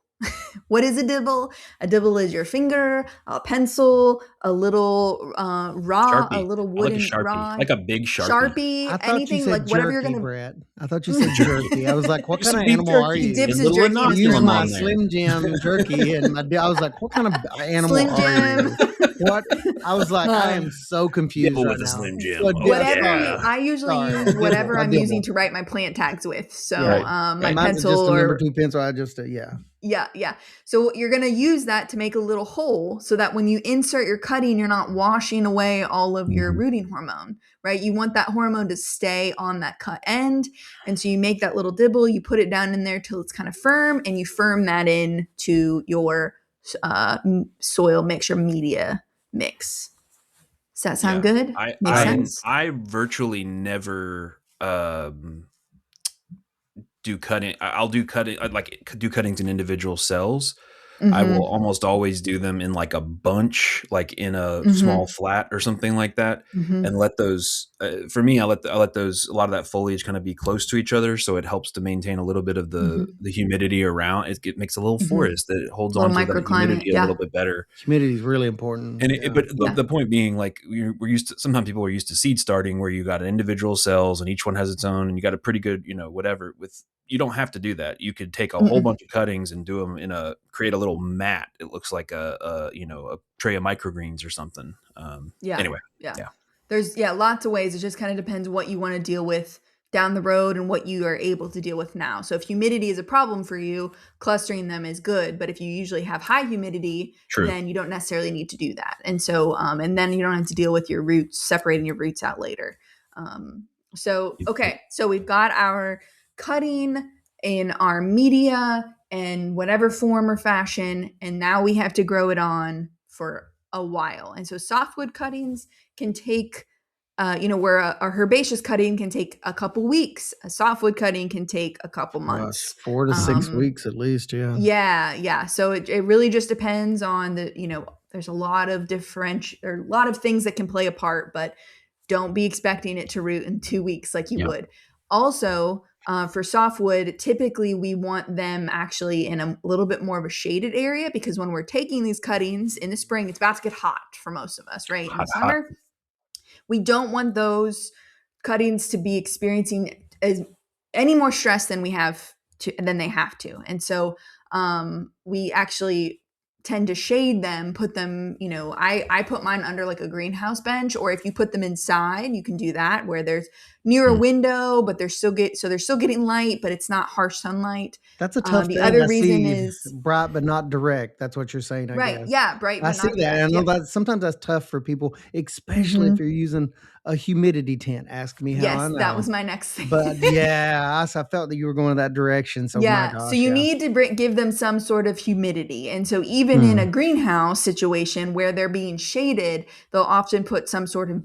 What is a dibble? A dibble is your finger, a pencil, a little rod, a little wooden rod, like a big Sharpie. Anything like whatever you're gonna. Brett. I thought you said jerky. I was like, what kind of animal are you? He dips his jerky in his my Slim Jim jerky, and I was like, what kind of animal are you? What? I was like, I am so confused right with now. A Slim Jim. I usually use whatever I'm using to write my plant tags with. So my pencil just a or number 2 pencil. I just Yeah. So you're going to use that to make a little hole so that when you insert your cutting, you're not washing away all of your rooting hormone, right? You want that hormone to stay on that cut end. And so you make that little dibble, you put it down in there till it's kind of firm, and you firm that in to your soil mix or media mix. Does that sound good? Make sense? I virtually never do cutting. I'll do cutting, like do cuttings in individual cells. I will almost always do them in like a bunch, like in a small flat or something like that, and let those. For me, I let those, a lot of that foliage kind of be close to each other, so it helps to maintain a little bit of the humidity around. It makes a little forest that holds on to that humidity a little bit better. Humidity is really important. And but the point being, like we're used to, sometimes people are used to seed starting where you got individual cells and each one has its own, and you got a pretty good, whatever. You don't have to do that. You could take a whole bunch of cuttings and do them create a little mat. It looks like a tray of microgreens or something. Anyway, there's lots of ways. It just kind of depends what you want to deal with down the road and what you are able to deal with now. So if humidity is a problem for you, clustering them is good. But if you usually have high humidity, then you don't necessarily need to do that. And so, and then you don't have to deal with your roots, separating your roots out later. So we've got our cutting in our media in whatever form or fashion, and now we have to grow it on for a while. And so softwood cuttings can take where a herbaceous cutting can take a couple weeks, a softwood cutting can take a couple months. 4 to 6 weeks at least. Yeah. So it really just depends on there's a lot of a lot of things that can play a part, but don't be expecting it to root in 2 weeks like you would. Also, for softwood, typically we want them actually in a little bit more of a shaded area, because when we're taking these cuttings in the spring, it's about to get hot for most of us, right? In the summer, we don't want those cuttings to be experiencing any more stress than they have to. And so we actually tend to shade them, put them, I put mine under like a greenhouse bench, or if you put them inside, you can do that where there's near a window, but they're still getting light, but it's not harsh sunlight. That's a tough thing. The other reason is bright but not direct. That's what you're saying, I guess. Yeah, bright but not direct. I know that sometimes that's tough for people, especially if you're using a humidity tent. Ask me how I know. That was my next thing. But I felt that you were going that direction. So my gosh, so you need to give them some sort of humidity. And so even in a greenhouse situation where they're being shaded, they'll often put some sort of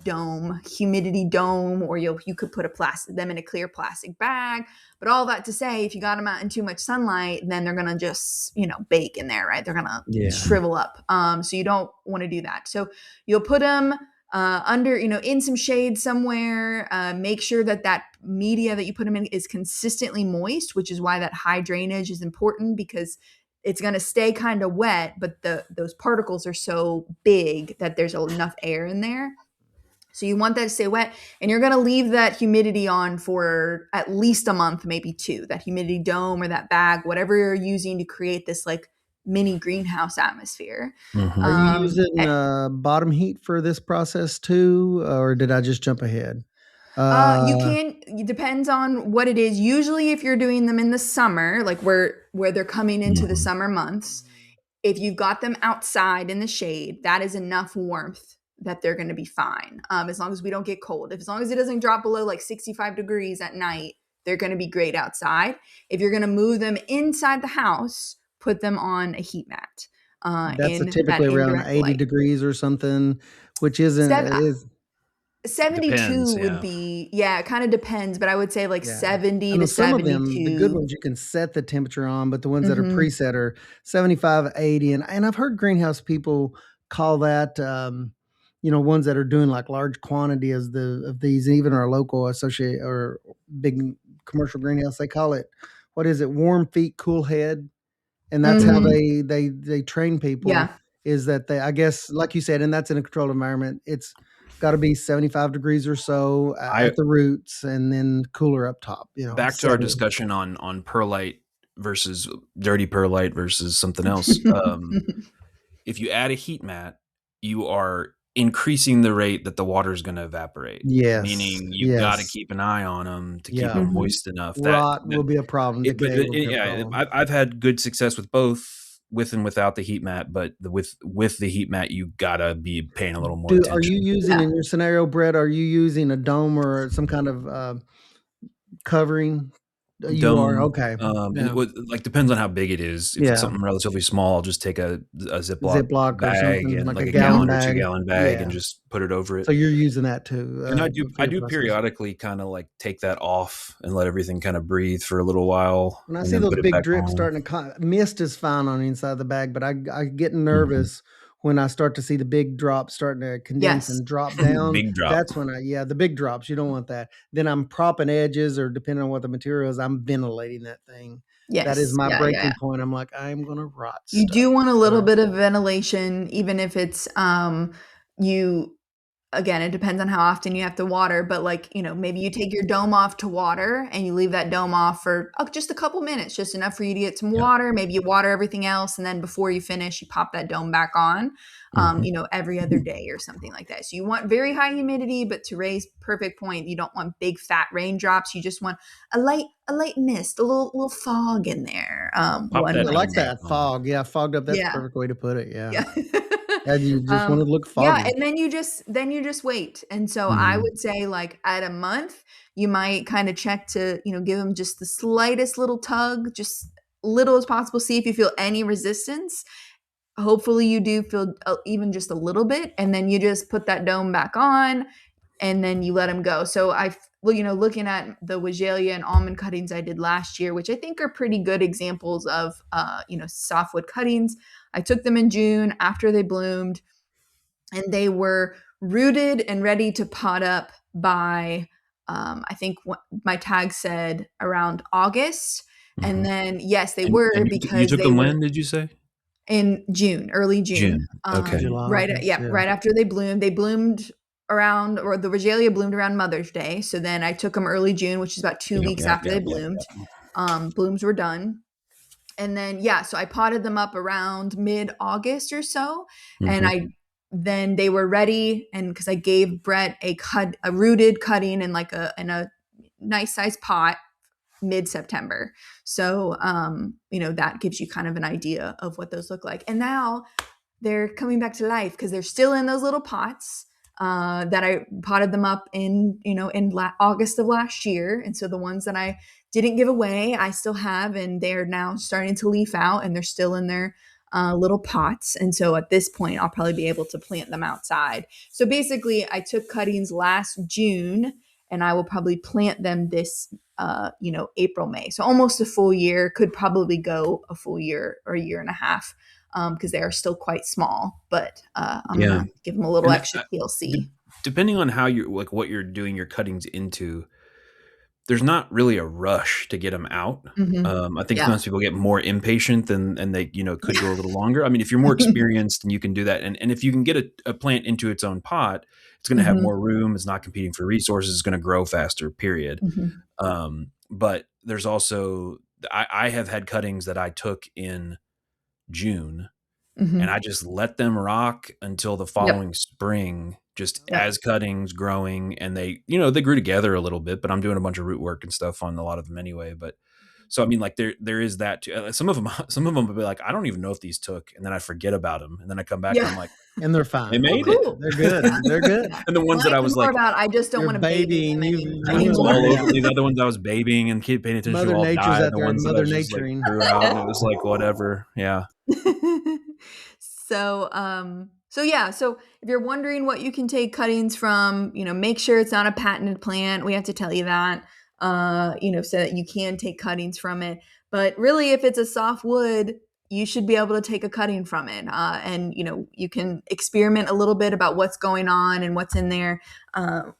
humidity dome, or you could put them in a clear plastic bag. But all that to say, if you got them out in too much sunlight, then they're going to just, bake in there, right? They're going to shrivel up. So you don't want to do that. So you'll put them under, in some shade somewhere. Make sure that media that you put them in is consistently moist, which is why that high drainage is important, because it's going to stay kind of wet, but those particles are so big that there's enough air in there. So you want that to stay wet, and you're going to leave that humidity on for at least a month, maybe 2, that humidity dome or that bag, whatever you're using to create this like mini greenhouse atmosphere. Are you using bottom heat for this process too, or did I just jump ahead? It depends on what it is. Usually if you're doing them in the summer, like where they're coming into the summer months, if you've got them outside in the shade, that is enough warmth that they're going to be fine. As long as we don't get cold. As long as it doesn't drop below like 65 degrees at night, they're going to be great outside. If you're going to move them inside the house, put them on a heat mat. That's typically around 80 degrees or something, which isn't... 72 would be, it kind of depends, but I would say like 70 to 72. Some of them, the good ones, you can set the temperature on, but the ones that are preset are 75, 80. And I've heard greenhouse people call that, ones that are doing like large quantity of these, even our local associate or big commercial greenhouse, they call it, warm feet, cool head. And that's how they train people. Is that I guess, like you said, and that's in a controlled environment, it's got to be 75 degrees or so at the roots, and then cooler up top. Back to our discussion on perlite versus dirty perlite versus something else. If you add a heat mat, you are increasing the rate that the water is going to evaporate. Yes, meaning you've got to keep an eye on them to keep them moist enough. Rot will be a problem. I've had good success with both, with and without the heat mat, but with the heat mat, you gotta be paying a little more attention. Are you using in your scenario, Brett? Are you using a dome or some kind of covering You are dome. okay. And it would, like, depends on how big it is. If it's something relatively small, I'll just take a Ziploc or bag something and like like a a gallon gallon or bag. 2-gallon bag and just put it over it. So you're using that too. And For I your do process. periodically kind of like take that off and let everything kind of breathe for a little while. When I And see then those put it big back drips on. starting to mist is fine on the inside of the bag, but I get Mhm. nervous when I start to see the big drops starting to condense Yes. and drop down. Big drop. That's when the big drops, you don't want that. Then I'm propping edges, or depending on what the material is, I'm ventilating that thing. That is Yes. my Yeah. breaking point. I'm like, I'm going to rot You stuff. do want a little So, bit of ventilation, even if it's you again, it depends on how often you have to water, but like, maybe you take your dome off to water and you leave that dome off for just a couple minutes, just enough for you to get some Yeah. water. Maybe you water everything else. And then before you finish, you pop that dome back on, every other day or something like that. So you want very high humidity, but to Ray's perfect point, you don't want big fat raindrops. You just want a light mist, a little fog in there. Pop I that One like dome day. back that on. fog. Yeah, fogged up. That's the Yeah. perfect way to put it. Yeah. Yeah. And you just want to look foggy. And then you just wait. And so I Mhm. would say like at a month, you might kind of check to, give them just the slightest little tug, just little as possible. See if you feel any resistance. Hopefully you do feel even just a little bit. And then you just put that dome back on and then you let them go. So looking at the Wigelia and almond cuttings I did last year, which I think are pretty good examples of, softwood cuttings. I took them in June after they bloomed, and they were rooted and ready to pot up by, I think my tag said around August. And Mhm. then, yes, they were And you because took they them were when, did you say? in June, early June. June. Okay. July, Right. August, Yeah. yeah. Right after they bloomed. They bloomed around, or the Regalia bloomed around Mother's Day. So then I took them early June, which is about 2 weeks Yep, after they yep, yep, bloomed. yep. Blooms were done. And then, so I potted them up around mid-August or so. And Mhm. then they were ready. And because I gave Brett a rooted cutting in in a nice size pot mid-September. So, that gives you kind of an idea of what those look like. And now they're coming back to life because they're still in those little pots that I potted them up in, August of last year. And so the ones that I didn't give away, I still have, and they're now starting to leaf out and they're still in their little pots. And so at this point, I'll probably be able to plant them outside. So basically, I took cuttings last June and I will probably plant them this, April, May. So almost a full year, could probably go a full year or a year and a half because they are still quite small. But I'm Yeah. going to give them a little And extra TLC. depending on how you're like what you're doing your cuttings into, there's not really a rush to get them out. I think Yeah. sometimes people get more impatient and they, could go a little longer. I mean, if you're more experienced and you can do that, and if you can get a plant into its own pot, it's going to have more room. It's not competing for resources. It's going to grow faster, period. But there's also, I have had cuttings that I took in June and I just let them rock until the Yep. following spring, just Yep. as cuttings growing, and they grew together a little bit, but I'm doing a bunch of root work and stuff on a lot of them anyway. But so, I mean, like there is that too. Some of them will be like, I don't even know if these took, and then I forget about them. And then I come back and Yeah. I'm like, And they're they fine. made it. Cool. They're good. Yeah. They're good. Yeah. And the ones that I Mine's was more like, about I just don't You're want to baby babying. them I was anymore. all over. Yeah. The other ones I was babying and keep paying attention Mother to all Nature's died. out The there, ones that I Mother was just like Naturing. threw out, and it was like whatever. Yeah. So if you're wondering what you can take cuttings from, make sure it's not a patented plant. We have to tell you that, so that you can take cuttings from it. But really, if it's a softwood, you should be able to take a cutting from it. And you can experiment a little bit about what's going on and what's in there.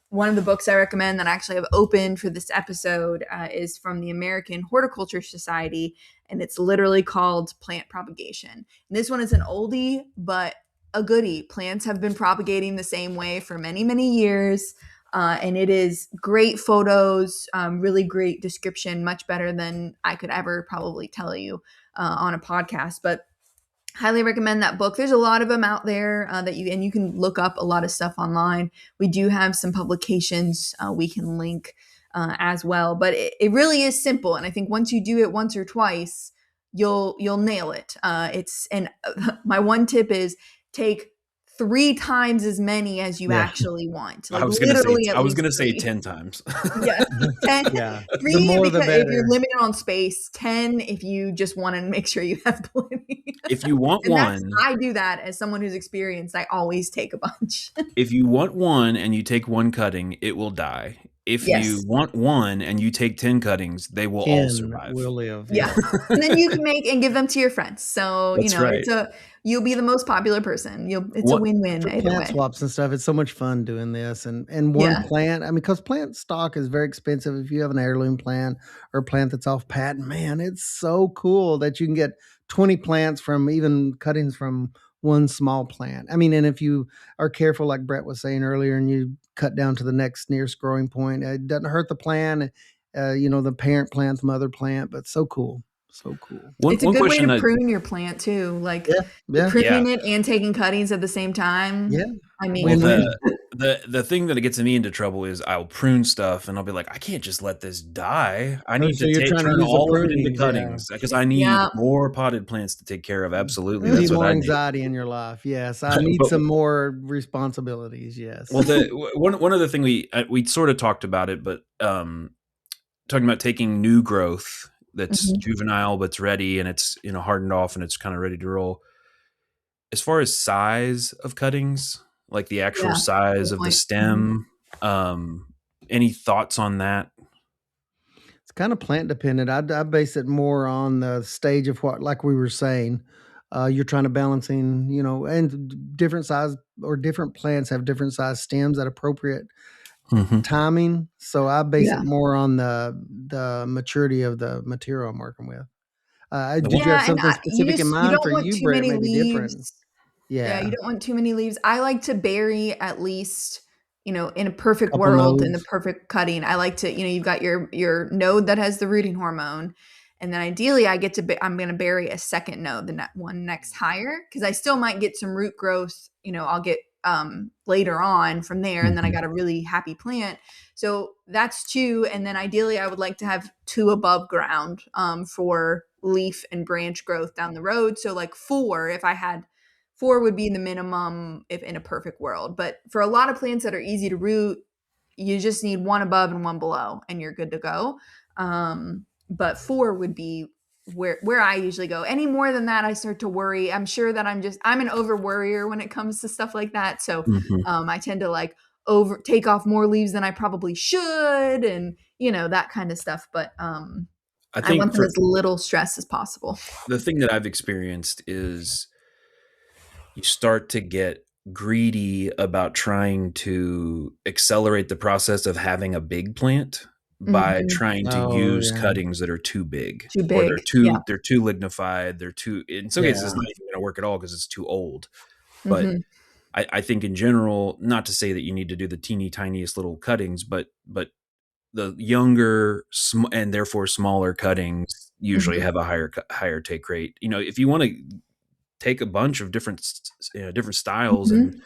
One of the books I recommend that I actually have opened for this episode is from the American Horticulture Society, and it's literally called Plant Propagation. And this one is an oldie, but a goodie. Plants have been propagating the same way for many, many years. And it is great photos, really great description, much better than I could ever probably tell you on a podcast. But highly recommend that book. There's a lot of them out there that you can look up a lot of stuff online. We do have some publications we can link as well. But it really is simple, and I think once you do it once or twice, you'll nail it. My one tip is take 3 times as many as you actually want. I Like was gonna say literally at least 3. 10 times. Yeah. 10, Yeah. The 3 more the because if you're better. limited on space, 10 if you just want to make sure you have plenty. If you want And that's one, I do that as someone who's experienced. I always take a bunch. if you want one and you take one cutting, it will die. If you Yes. want one and you take 10 cuttings, they will all 10 survive. will live. Yeah. And then you can make and give them to your friends. So, That's right. you'll be the most popular person. It's a win-win For either plant way. swaps and stuff, it's so much fun doing this. And one Yeah. plant, I mean, because plant stock is very expensive. If you have an heirloom plant or a plant that's off patent, man, it's so cool that you can get 20 plants from even cuttings from one small plant. I mean, and if you are careful, like Brett was saying earlier, and you cut down to the next nearest growing point, it doesn't hurt the plant, the parent plant, the mother plant, but so cool. So cool. It's a One good way question to that prune your plant too. Like Yeah. you're Yeah. pruning it and taking cuttings at the same time. Yeah. I well, mean, Win-win. the thing that gets me into trouble is I'll prune stuff and I'll be like, I can't just let this die. I Oh, need so to you're trying to turn use the all of it into prunings, yeah. cuttings because I need yeah. more potted plants to take care of. Absolutely, You that's need what more I need. anxiety in your life. Yes, I need But some more responsibilities. Yes. well, one other thing we sort of talked about it, but talking about taking new growth that's juvenile but's ready and it's hardened off and it's kind of ready to roll. As far as size of cuttings, like the actual size Good of the point. stem, any thoughts on that? It's kind of plant dependent. I base it more on the stage of what, like we were saying, you're trying to balancing, and different size or different plants have different size stems at appropriate timing. So I base it more on the maturity of the material I'm working with. Did you have Yeah, and something specific in you mind don't for want you, too Brett? many Maybe different. leaves. Yeah, you Yeah, don't want too many leaves. I like to bury at least, in a perfect couple world, in the nodes. perfect cutting. I like to, you've got your node that has the rooting hormone, and then ideally I'm going to bury a second node, the one next higher, because I still might get some root growth. I'll get later on from there, and then I got a really happy plant. So that's 2, and then ideally I would like to have 2 above ground for leaf and branch growth down the road. So like 4, if I had 4 would be the minimum if in a perfect world. But for a lot of plants that are easy to root, you just need 1 above and 1 below, and you're good to go. But 4 would be where I usually go. Any more than that, I start to worry. I'm sure that I'm an over worrier when it comes to stuff like that. So I tend to like take off more leaves than I probably should, and that kind of stuff. But I want them as little stress as possible. The thing that I've experienced is you start to get greedy about trying to accelerate the process of having a big plant by trying to use cuttings that are too big, or they're too lignified. They're too, in some cases, it's not even going to work at all because it's too old. But I think in general, not to say that you need to do the teeny tiniest little cuttings, but the younger and therefore smaller cuttings usually have a higher take rate. If you want to take a bunch of different styles, and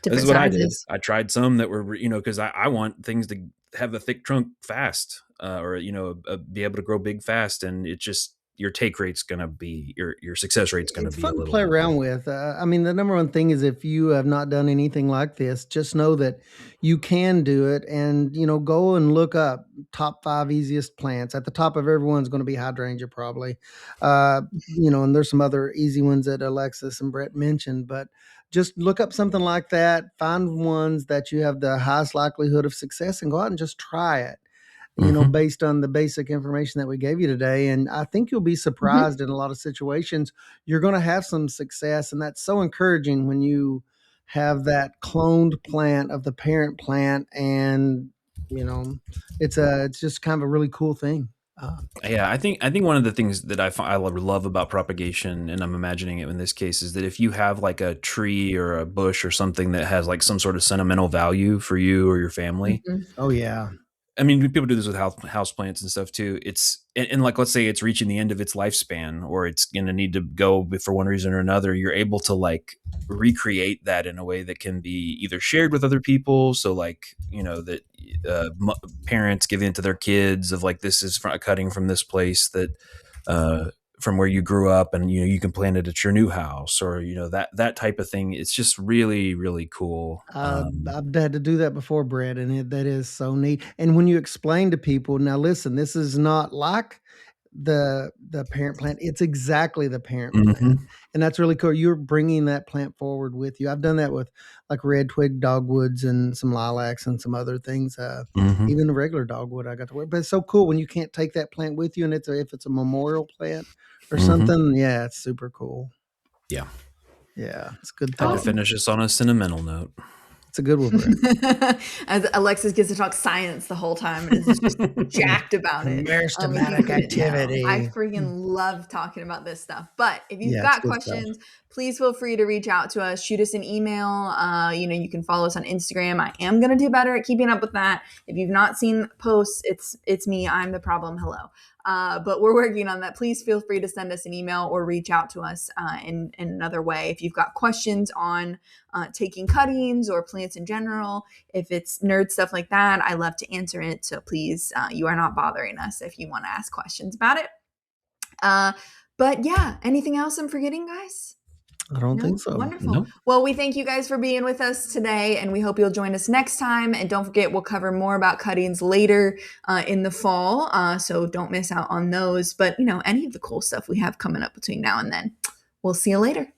this is what I did. I tried some that were, because I want things to have a thick trunk fast, or be able to grow big fast, and it just, your take rate's going to be, your success rate's going to be fun a to little play lower. around with. I mean, the number one thing is, if you have not done anything like this, just know that you can do it, and go and look up top 5 easiest plants. At the top of everyone's going to be hydrangea, probably. And there's some other easy ones that Alexis and Brett mentioned, but just look up something like that. Find ones that you have the highest likelihood of success, and go out and just try it. Based on the basic information that we gave you today. And I think you'll be surprised in a lot of situations. You're going to have some success. And that's so encouraging when you have that cloned plant of the parent plant. And, it's just kind of a really cool thing. Yeah, I think one of the things that I love about propagation, and I'm imagining it in this case, is that if you have like a tree or a bush or something that has like some sort of sentimental value for you or your family. Oh, yeah. I mean, people do this with house plants and stuff too. And like, let's say it's reaching the end of its lifespan, or it's going to need to go for one reason or another. You're able to like recreate that in a way that can be either shared with other people. So like, that parents give in to their kids of like, this is a cutting from this place that from where you grew up, and you can plant it at your new house, or that type of thing. It's just really, really cool. I've had to do that before, Brett, and that is so neat. And when you explain to people, now listen, this is not like the parent plant. It's exactly the parent plant, and that's really cool. You're bringing that plant forward with you. I've done that with like red twig dogwoods and some lilacs and some other things. Even the regular dogwood I got to wear. But it's so cool when you can't take that plant with you, and if it's a memorial plant or something. Yeah, it's super cool. Yeah. Yeah, it's a good thing. To finish us on a sentimental note. It's a good one, Brett. As Alexis gets to talk science the whole time and is just jacked about it. Meristematic activity. I freaking love talking about this stuff. But if you've got questions, please feel free to reach out to us. Shoot us an email. You can follow us on Instagram. I am going to do better at keeping up with that. If you've not seen posts, it's me. I'm the problem. Hello. But we're working on that. Please feel free to send us an email or reach out to us in another way. If you've got questions on taking cuttings or plants in general, if it's nerd stuff like that, I love to answer it. So please, you are not bothering us if you want to ask questions about it. But yeah, anything else I'm forgetting, guys? I don't think so. Wonderful. Nope. Well, we thank you guys for being with us today, and we hope you'll join us next time. And don't forget, we'll cover more about cuttings later in the fall, so don't miss out on those. But, any of the cool stuff we have coming up between now and then. We'll see you later.